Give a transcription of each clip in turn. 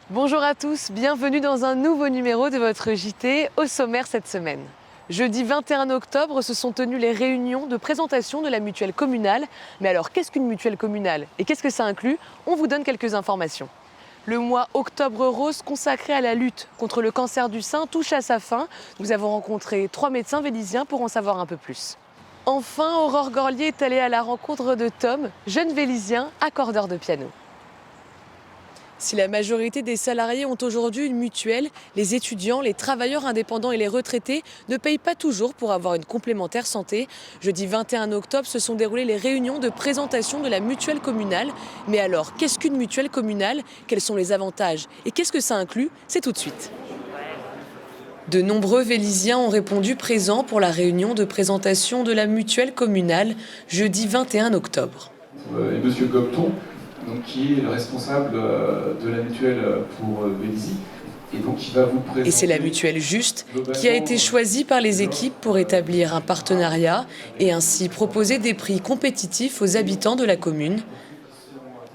Bonjour à tous, bienvenue dans un nouveau numéro de votre JT au sommaire cette semaine. Jeudi 21 octobre se sont tenues les réunions de présentation de la mutuelle communale. Mais alors qu'est-ce qu'une mutuelle communale et qu'est-ce que ça inclut? On vous donne quelques informations. Le mois Octobre Rose consacré à la lutte contre le cancer du sein touche à sa fin. Nous avons rencontré 3 médecins vélisiens pour en savoir un peu plus. Enfin, Aurore Gorlier est allée à la rencontre de Tom, jeune vélisien, accordeur de piano. Si la majorité des salariés ont aujourd'hui une mutuelle, les étudiants, les travailleurs indépendants et les retraités ne payent pas toujours pour avoir une complémentaire santé. Jeudi 21 octobre se sont déroulées les réunions de présentation de la mutuelle communale. Mais alors, qu'est-ce qu'une mutuelle communale? Quels sont les avantages? Et qu'est-ce que ça inclut? C'est tout de suite. De nombreux Vélisiens ont répondu présents pour la réunion de présentation de la mutuelle communale, jeudi 21 octobre. Et Monsieur Gobton, donc, qui est le responsable de la mutuelle pour Vélizy. Et c'est la mutuelle Juste qui a été choisie par les équipes pour établir un partenariat et ainsi proposer des prix compétitifs aux habitants de la commune.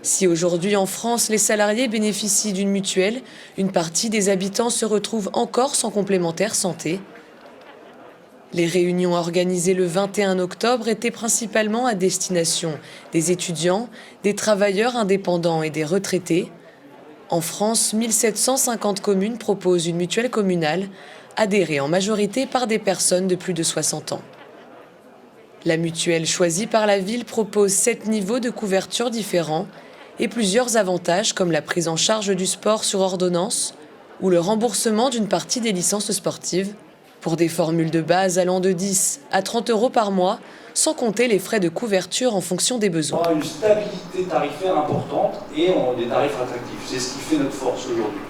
Si aujourd'hui en France les salariés bénéficient d'une mutuelle, une partie des habitants se retrouvent encore sans complémentaire santé. Les réunions organisées le 21 octobre étaient principalement à destination des étudiants, des travailleurs indépendants et des retraités. En France, 1750 communes proposent une mutuelle communale, adhérée en majorité par des personnes de plus de 60 ans. La mutuelle choisie par la ville propose 7 niveaux de couverture différents et plusieurs avantages comme la prise en charge du sport sur ordonnance ou le remboursement d'une partie des licences sportives, pour des formules de base allant de 10 à 30 € par mois, sans compter les frais de couverture en fonction des besoins. On aura une stabilité tarifaire importante et des tarifs attractifs. C'est ce qui fait notre force aujourd'hui.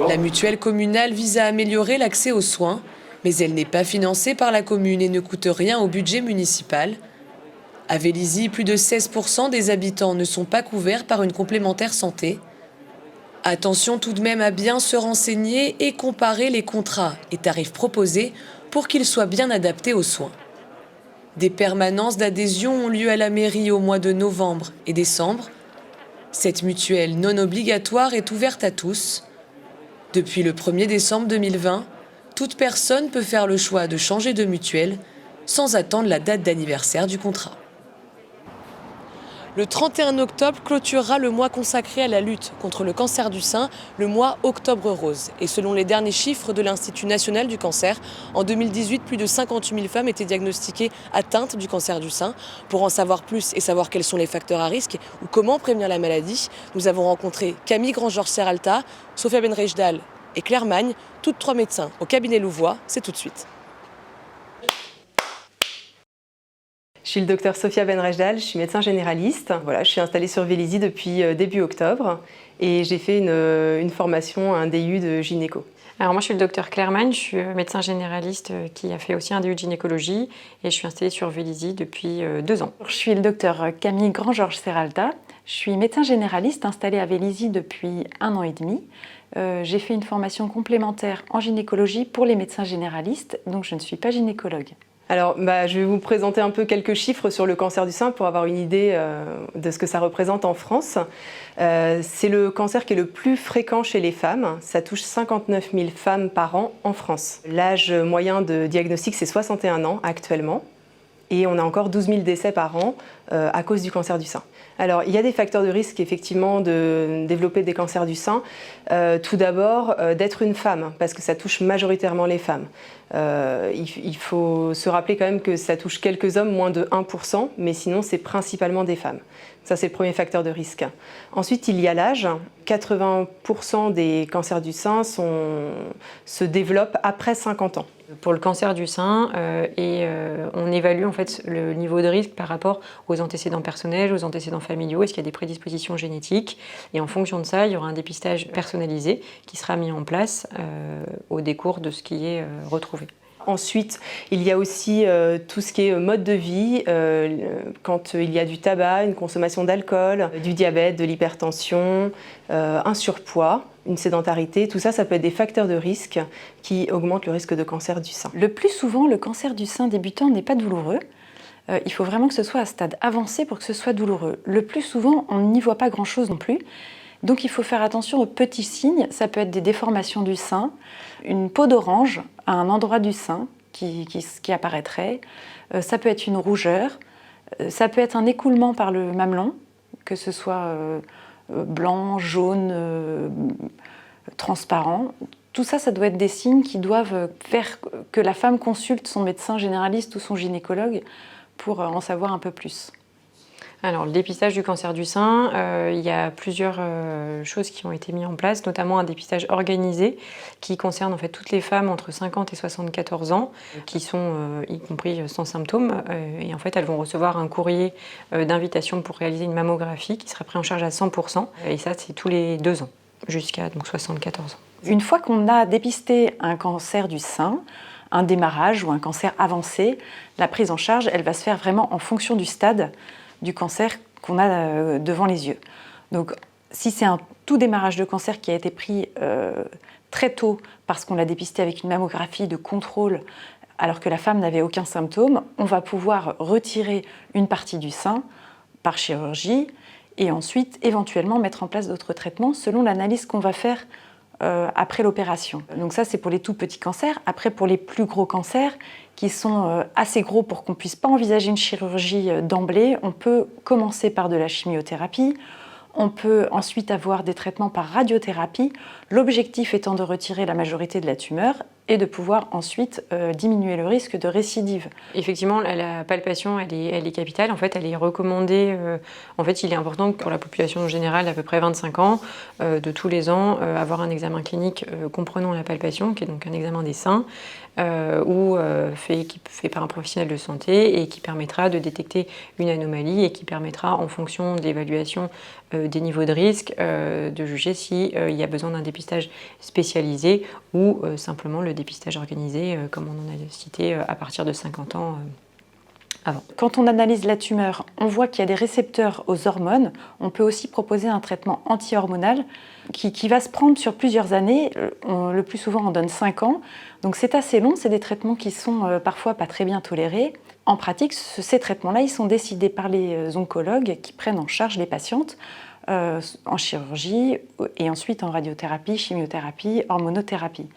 La mutuelle communale vise à améliorer l'accès aux soins, mais elle n'est pas financée par la commune et ne coûte rien au budget municipal. À Vélizy, plus de 16% des habitants ne sont pas couverts par une complémentaire santé. Attention tout de même à bien se renseigner et comparer les contrats et tarifs proposés pour qu'ils soient bien adaptés aux soins. Des permanences d'adhésion ont lieu à la mairie au mois de novembre et décembre. Cette mutuelle non obligatoire est ouverte à tous. Depuis le 1er décembre 2020, toute personne peut faire le choix de changer de mutuelle sans attendre la date d'anniversaire du contrat. Le 31 octobre clôturera le mois consacré à la lutte contre le cancer du sein, le mois Octobre Rose. Et selon les derniers chiffres de l'Institut national du cancer, en 2018, plus de 58 000 femmes étaient diagnostiquées atteintes du cancer du sein. Pour en savoir plus et savoir quels sont les facteurs à risque ou comment prévenir la maladie, nous avons rencontré Camille Grand-Georges-Serralta, Sophia Benrejdal et Claire Magne, toutes 3 médecins au cabinet Louvois. C'est tout de suite. Je suis le docteur Sophia Benrejdal, je suis médecin généraliste. Voilà, je suis installée sur Vélizy depuis début octobre et j'ai fait une formation, un DU de gynéco. Alors moi je suis le docteur Claire Magne, je suis médecin généraliste qui a fait aussi un DU de gynécologie et je suis installée sur Vélizy depuis 2 ans. Je suis le docteur Camille Grand-Georges-Serralta, je suis médecin généraliste installée à Vélizy depuis 1 an et demi. J'ai fait une formation complémentaire en gynécologie pour les médecins généralistes, donc je ne suis pas gynécologue. Alors, je vais vous présenter un peu quelques chiffres sur le cancer du sein pour avoir une idée de ce que ça représente en France. C'est le cancer qui est le plus fréquent chez les femmes. Ça touche 59 000 femmes par an en France. L'âge moyen de diagnostic, c'est 61 ans actuellement. Et on a encore 12 000 décès par an à cause du cancer du sein. Alors, il y a des facteurs de risque, effectivement, de développer des cancers du sein. Tout d'abord, d'être une femme, parce que ça touche majoritairement les femmes. Il faut se rappeler quand même que ça touche quelques hommes, moins de 1%, mais sinon, c'est principalement des femmes. Ça, c'est le premier facteur de risque. Ensuite, il y a l'âge. 80% des cancers du sein se développent après 50 ans. Pour le cancer du sein, on évalue en fait le niveau de risque par rapport aux antécédents personnels, aux antécédents familiaux, est-ce qu'il y a des prédispositions génétiques. Et en fonction de ça, il y aura un dépistage personnalisé qui sera mis en place au décours de ce qui est retrouvé. Ensuite, il y a aussi tout ce qui est mode de vie, quand il y a du tabac, une consommation d'alcool, du diabète, de l'hypertension, un surpoids, une sédentarité, tout ça, ça peut être des facteurs de risque qui augmentent le risque de cancer du sein. Le plus souvent, le cancer du sein débutant n'est pas douloureux. Il faut vraiment que ce soit à stade avancé pour que ce soit douloureux. Le plus souvent, on n'y voit pas grand-chose non plus. Donc il faut faire attention aux petits signes, ça peut être des déformations du sein, une peau d'orange à un endroit du sein qui apparaîtrait, ça peut être une rougeur, ça peut être un écoulement par le mamelon, que ce soit blanc, jaune, transparent. Tout ça, ça doit être des signes qui doivent faire que la femme consulte son médecin généraliste ou son gynécologue pour en savoir un peu plus. Alors, le dépistage du cancer du sein, il y a plusieurs choses qui ont été mises en place, notamment un dépistage organisé qui concerne en fait toutes les femmes entre 50 et 74 ans qui sont y compris sans symptômes. Et en fait, elles vont recevoir un courrier d'invitation pour réaliser une mammographie qui sera pris en charge à 100%. Et ça, c'est tous les 2 ans, jusqu'à donc 74 ans. Une fois qu'on a dépisté un cancer du sein, un démarrage ou un cancer avancé, la prise en charge, elle va se faire vraiment en fonction du stade du cancer qu'on a devant les yeux. Donc, si c'est un tout démarrage de cancer qui a été pris très tôt parce qu'on l'a dépisté avec une mammographie de contrôle alors que la femme n'avait aucun symptôme, on va pouvoir retirer une partie du sein par chirurgie et ensuite éventuellement mettre en place d'autres traitements selon l'analyse qu'on va faire après l'opération. Donc ça, c'est pour les tout petits cancers. Après, pour les plus gros cancers, qui sont assez gros pour qu'on ne puisse pas envisager une chirurgie d'emblée, on peut commencer par de la chimiothérapie, on peut ensuite avoir des traitements par radiothérapie, l'objectif étant de retirer la majorité de la tumeur et de pouvoir ensuite diminuer le risque de récidive. Effectivement, la palpation, elle est capitale. En fait, elle est recommandée. En fait, il est important que pour la population générale d'à peu près 25 ans, de tous les ans, avoir un examen clinique comprenant la palpation, qui est donc un examen des seins, qui fait par un professionnel de santé et qui permettra de détecter une anomalie et qui permettra, en fonction de l'évaluation des niveaux de risque, de juger s'il y a besoin d'un dépistage spécialisé ou simplement le dépistage organisé, comme on en a cité, à partir de 50 ans avant. Quand on analyse la tumeur, on voit qu'il y a des récepteurs aux hormones. On peut aussi proposer un traitement anti-hormonal qui va se prendre sur plusieurs années. Le plus souvent, on donne 5 ans. Donc c'est assez long, c'est des traitements qui sont parfois pas très bien tolérés. En pratique, ces traitements-là, ils sont décidés par les oncologues qui prennent en charge les patientes en chirurgie et ensuite en radiothérapie, chimiothérapie, hormonothérapie.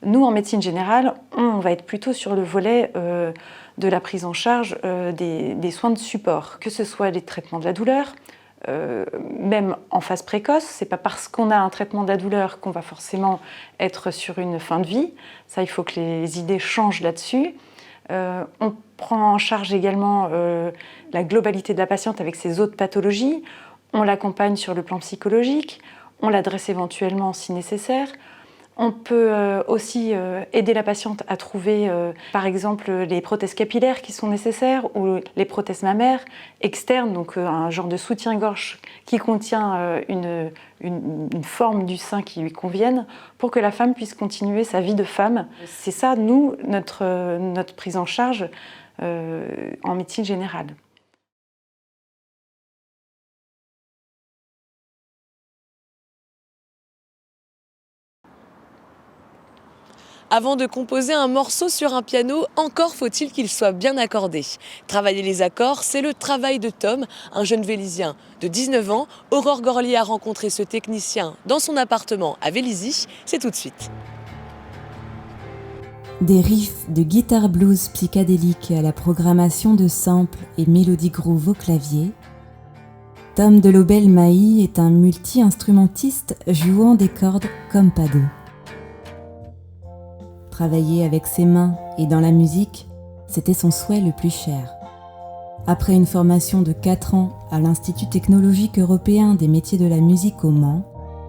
Nous, en médecine générale, on va être plutôt sur le volet de la prise en charge des soins de support, que ce soit les traitements de la douleur, même en phase précoce. C'est pas parce qu'on a un traitement de la douleur qu'on va forcément être sur une fin de vie. Ça, il faut que les idées changent là-dessus. On prend en charge également la globalité de la patiente avec ses autres pathologies. On l'accompagne sur le plan psychologique. On l'adresse éventuellement si nécessaire. On peut aussi aider la patiente à trouver, par exemple, les prothèses capillaires qui sont nécessaires ou les prothèses mammaires externes, donc un genre de soutien-gorge qui contient une forme du sein qui lui convienne pour que la femme puisse continuer sa vie de femme. C'est ça, nous, notre prise en charge en médecine générale. Avant de composer un morceau sur un piano, encore faut-il qu'il soit bien accordé. Travailler les accords, c'est le travail de Tom, un jeune Vélisien de 19 ans. Aurore Gorlier a rencontré ce technicien dans son appartement à Vélizy. C'est tout de suite. Des riffs de guitare blues psychédélique à la programmation de samples et mélodies groove au clavier, Tom de Lobel-Mailly est un multi-instrumentiste jouant des cordes comme pas deux. Travailler avec ses mains et dans la musique, c'était son souhait le plus cher. Après une formation de 4 ans à l'Institut technologique européen des métiers de la musique au Mans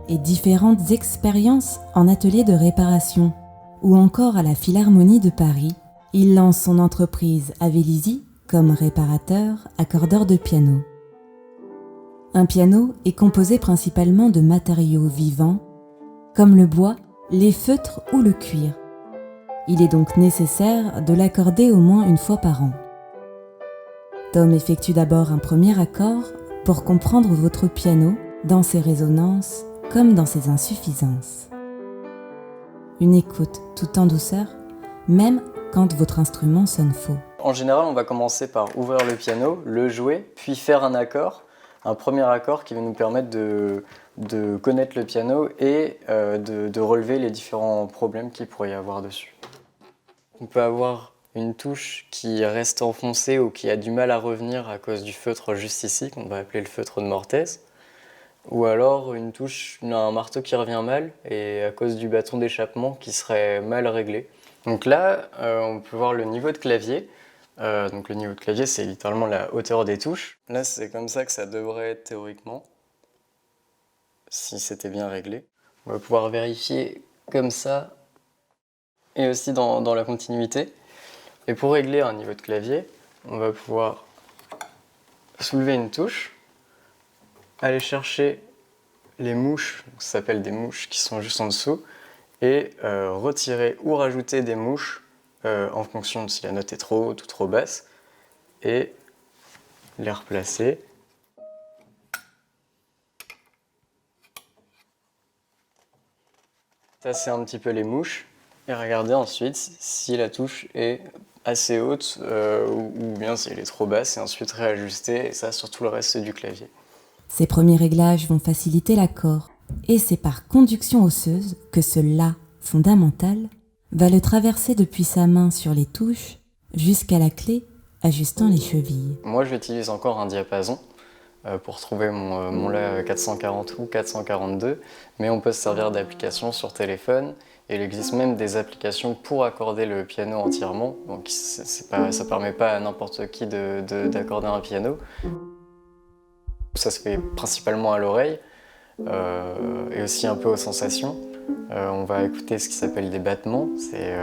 et différentes expériences en atelier de réparation ou encore à la Philharmonie de Paris, il lance son entreprise à Vélizy comme réparateur, accordeur de piano. Un piano est composé principalement de matériaux vivants comme le bois, les feutres ou le cuir. Il est donc nécessaire de l'accorder au moins une fois par an. Tom effectue d'abord un premier accord pour comprendre votre piano dans ses résonances comme dans ses insuffisances. Une écoute tout en douceur, même quand votre instrument sonne faux. En général, on va commencer par ouvrir le piano, le jouer, puis faire un accord. un premier accord qui va nous permettre de connaître le piano et de relever les différents problèmes qu'il pourrait y avoir dessus. On peut avoir une touche qui reste enfoncée ou qui a du mal à revenir à cause du feutre juste ici, qu'on va appeler le feutre de Mortez. Ou alors une touche, un marteau qui revient mal et à cause du bâton d'échappement qui serait mal réglé. Donc là, on peut voir le niveau de clavier. Donc le niveau de clavier, c'est littéralement la hauteur des touches. Là, c'est comme ça que ça devrait être théoriquement, si c'était bien réglé. On va pouvoir vérifier comme ça et aussi dans la continuité. Et pour régler un niveau de clavier, on va pouvoir soulever une touche, aller chercher les mouches, ça s'appelle des mouches qui sont juste en dessous, et retirer ou rajouter des mouches en fonction de si la note est trop haute ou trop basse, et les replacer. Tasser un petit peu les mouches et regarder ensuite si la touche est assez haute ou bien si elle est trop basse et ensuite réajuster, et ça sur tout le reste du clavier. Ces premiers réglages vont faciliter l'accord, et c'est par conduction osseuse que ce La fondamental va le traverser depuis sa main sur les touches jusqu'à la clé ajustant les chevilles. Moi j'utilise encore un diapason pour trouver mon La 440 ou 442, mais on peut se servir d'applications sur téléphone. Et il existe même des applications pour accorder le piano entièrement, donc ça ne permet pas à n'importe qui d'accorder un piano. Ça se fait principalement à l'oreille et aussi un peu aux sensations. On va écouter ce qui s'appelle des battements, c'est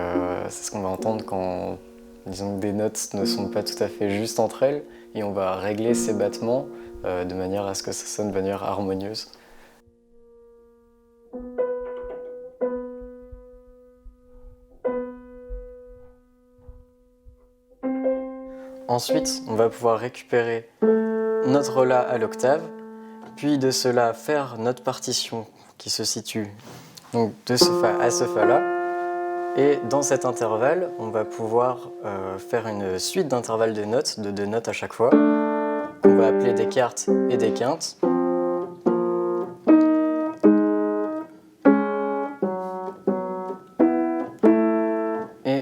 ce qu'on va entendre quand disons, des notes ne sont pas tout à fait justes entre elles, et on va régler ces battements de manière à ce que ça sonne de manière harmonieuse. Ensuite, on va pouvoir récupérer notre La à l'octave, puis de cela faire notre partition qui se situe donc de ce Fa à ce Fa-là. Et dans cet intervalle, on va pouvoir faire une suite d'intervalles de notes, de 2 notes à chaque fois, qu'on va appeler des quartes et des quintes.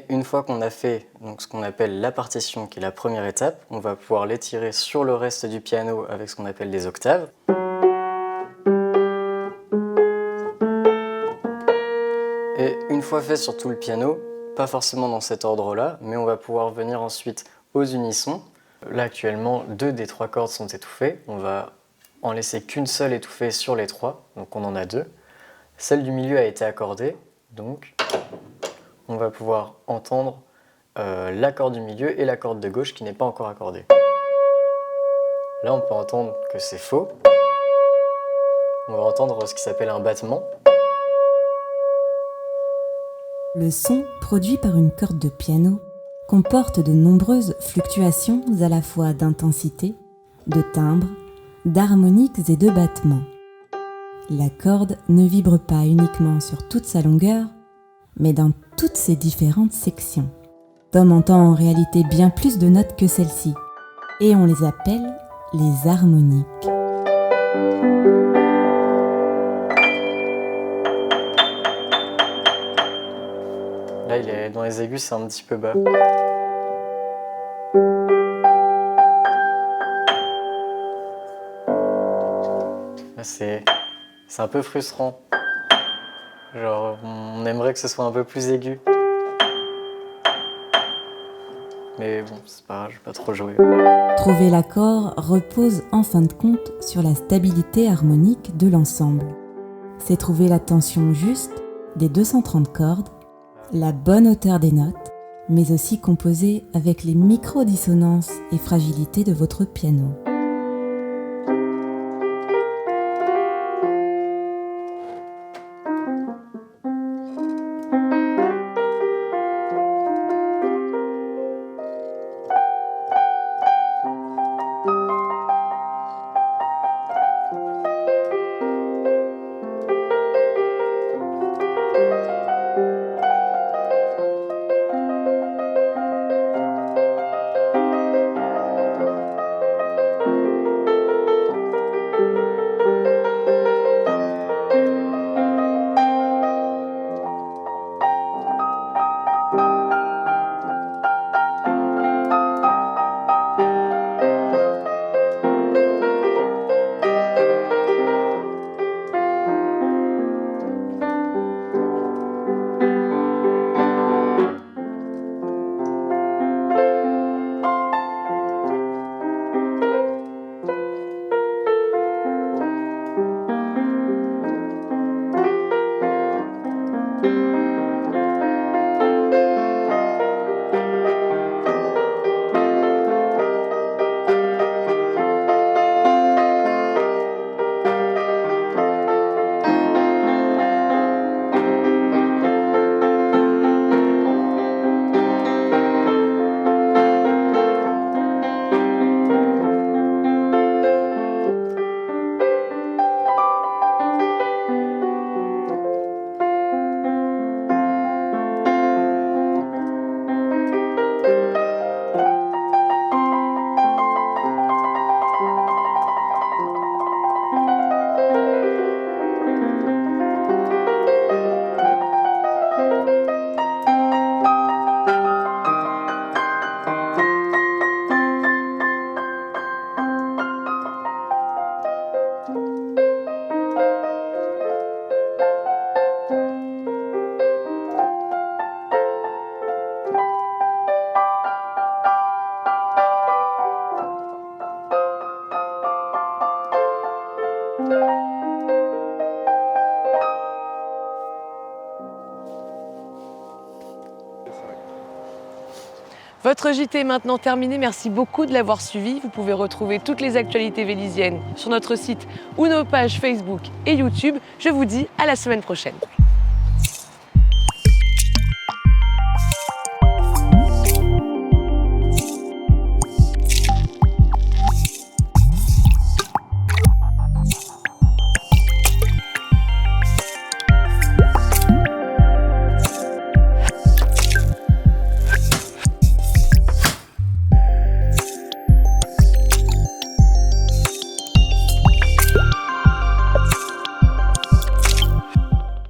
Une fois qu'on a fait donc, ce qu'on appelle la partition, qui est la première étape, on va pouvoir l'étirer sur le reste du piano avec ce qu'on appelle des octaves. Et une fois fait sur tout le piano, pas forcément dans cet ordre-là, mais on va pouvoir venir ensuite aux unissons. Là actuellement, 2 des 3 cordes sont étouffées. On va en laisser qu'une seule étouffée sur les 3, donc on en a 2. Celle du milieu a été accordée, donc on va pouvoir entendre la corde du milieu et la corde de gauche qui n'est pas encore accordée. Là, on peut entendre que c'est faux. On va entendre ce qui s'appelle un battement. Le son produit par une corde de piano comporte de nombreuses fluctuations à la fois d'intensité, de timbre, d'harmoniques et de battements. La corde ne vibre pas uniquement sur toute sa longueur, mais dans toutes ses différentes sections. Tom entend en réalité bien plus de notes que celles-ci, et on les appelle les harmoniques. Là, il est dans les aigus, c'est un petit peu bas. Là, c'est un peu frustrant. Genre, on aimerait que ce soit un peu plus aigu. Mais bon, c'est pas grave, je vais pas trop jouer. Trouver l'accord repose en fin de compte sur la stabilité harmonique de l'ensemble. C'est trouver la tension juste des 230 cordes, la bonne hauteur des notes, mais aussi composer avec les micro-dissonances et fragilités de votre piano. Votre JT est maintenant terminé, merci beaucoup de l'avoir suivi. Vous pouvez retrouver toutes les actualités vélisiennes sur notre site ou nos pages Facebook et YouTube. Je vous dis à la semaine prochaine.